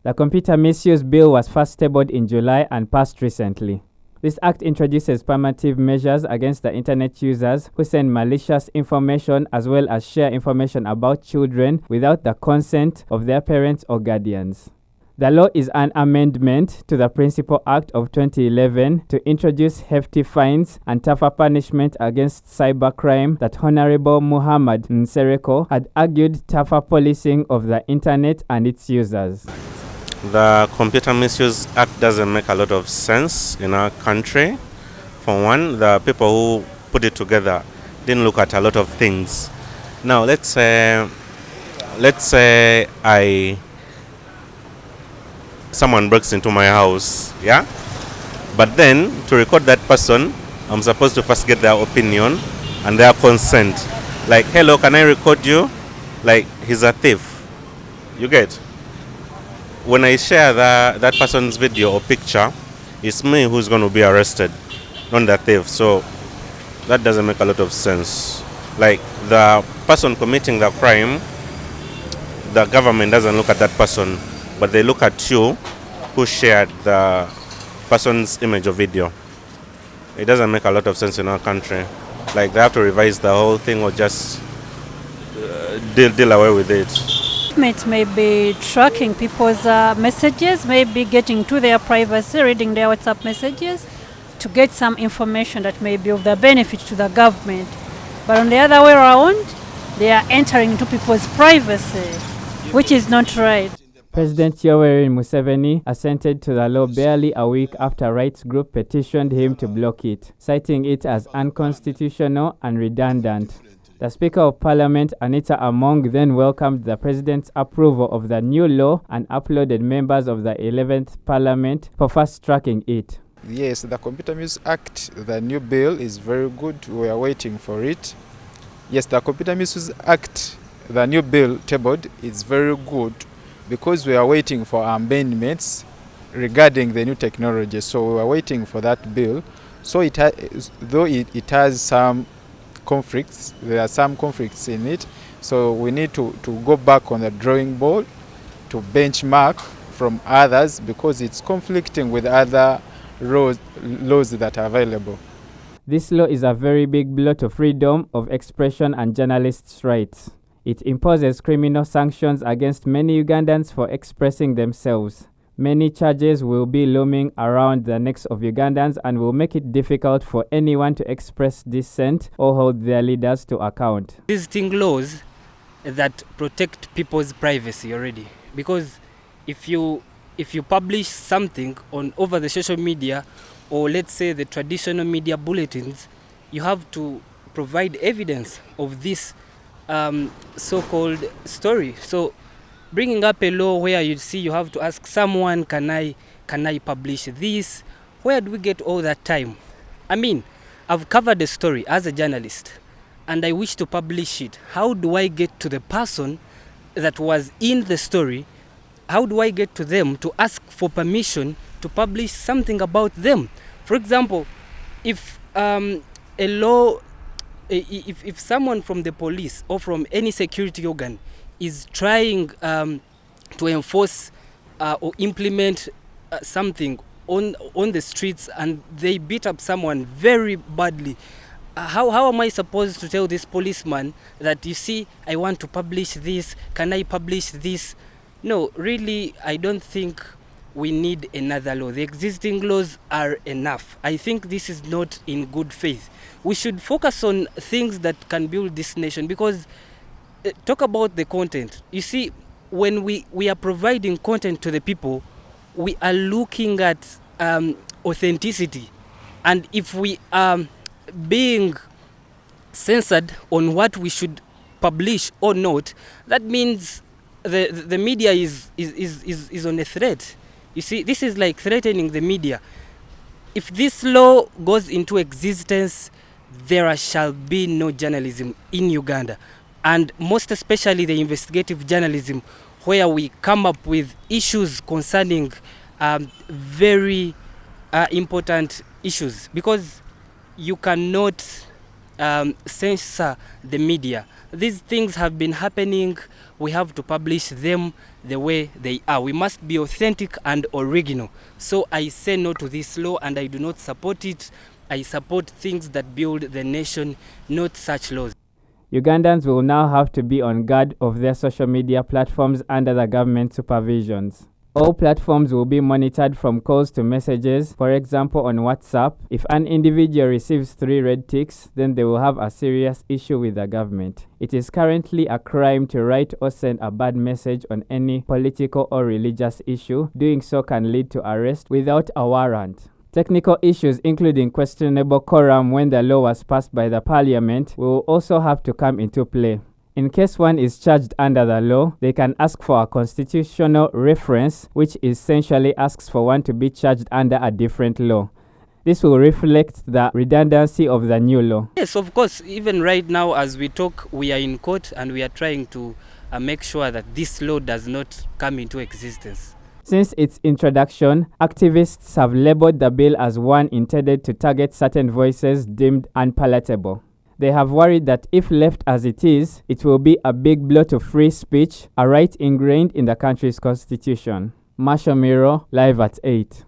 The Computer Misuse Bill was first tabled in July and passed recently. This act introduces punitive measures against the internet users who send malicious information as well as share information about children without the consent of their parents or guardians. The law is an amendment to the Principal Act of 2011 to introduce hefty fines and tougher punishment against cybercrime that Honorable Muhammad Nsereko had argued tougher policing of the internet and its users. The Computer Misuse Act doesn't make a lot of sense in our country. For one, the people who put it together didn't look at a lot of things. Now, let's say someone breaks into my house, yeah? But then, to record that person, I'm supposed to first get their opinion and their consent. Like, hello, can I record you? Like, he's a thief. You get? When I share that person's video or picture, it's me who's going to be arrested, not the thief. So that doesn't make a lot of sense. Like, the person committing the crime, the government doesn't look at that person, but they look at you who shared the person's image or video. It doesn't make a lot of sense in our country. Like, they have to revise the whole thing or just deal away with it. Government may be tracking people's messages, maybe getting to their privacy, reading their WhatsApp messages to get some information that may be of the benefit to the government. But on the other way around, they are entering into people's privacy, which is not right. President Yoweri Museveni assented to the law barely a week after rights group petitioned him to block it, citing it as unconstitutional and redundant. The Speaker of Parliament, Anita, then welcomed the President's approval of the new law and applauded members of the 11th Parliament for fast-tracking it. Yes, the Computer Misuse Act, the new bill, is very good. We are waiting for it. Yes, the Computer Misuse Act, the new bill tabled, is very good because we are waiting for amendments regarding the new technology. So we are waiting for that bill. So it has some conflicts. There are some conflicts in it, so we need to go back on the drawing board to benchmark from others because it's conflicting with other laws that are available. This law is a very big blow to freedom of expression and journalists' rights. It imposes criminal sanctions against many Ugandans for expressing themselves. Many charges will be looming around the necks of Ugandans and will make it difficult for anyone to express dissent or hold their leaders to account. Existing laws that protect people's privacy already, because if you publish something over the social media or let's say the traditional media bulletins, you have to provide evidence of this so-called story. So bringing up a law where you see you have to ask someone, can I publish this? Where do we get all that time? I mean, I've covered a story as a journalist and I wish to publish it. How do I get to the person that was in the story? How do I get to them to ask for permission to publish something about them? For example, if if someone from the police or from any security organ is trying to enforce or implement something on the streets and they beat up someone very badly, how am I supposed to tell this policeman that, you see, I want to publish this, can I publish this? No, really, I don't think we need another law. The existing laws are enough. I think this is not in good faith. We should focus on things that can build this nation, because talk about the content. You see, when we are providing content to the people, we are looking at authenticity. And if we are being censored on what we should publish or not, that means the media is on a threat. You see, this is like threatening the media. If this law goes into existence, there shall be no journalism in Uganda. And most especially the investigative journalism, where we come up with issues concerning very important issues, because you cannot censor the media. These things have been happening. We have to publish them. the way they are. We must be authentic and original. So I say no to this law and I do not support it. I support things that build the nation, not such laws. Ugandans will now have to be on guard of their social media platforms under the government supervisions. All platforms will be monitored from calls to messages. For example, on WhatsApp, if an individual receives 3 red ticks, then they will have a serious issue with the government. It is currently a crime to write or send a bad message on any political or religious issue. Doing so can lead to arrest without a warrant. Technical issues including questionable quorum when the law was passed by the parliament will also have to come into play. In case one is charged under the law, they can ask for a constitutional reference, which essentially asks for one to be charged under a different law. This will reflect the redundancy of the new law. Yes, of course. Even right now as we talk, we are in court and we are trying to make sure that this law does not come into existence. Since its introduction, activists have labeled the bill as one intended to target certain voices deemed unpalatable. They have worried that if left as it is, it will be a big blow to free speech, a right ingrained in the country's constitution. Miiro, live at 8.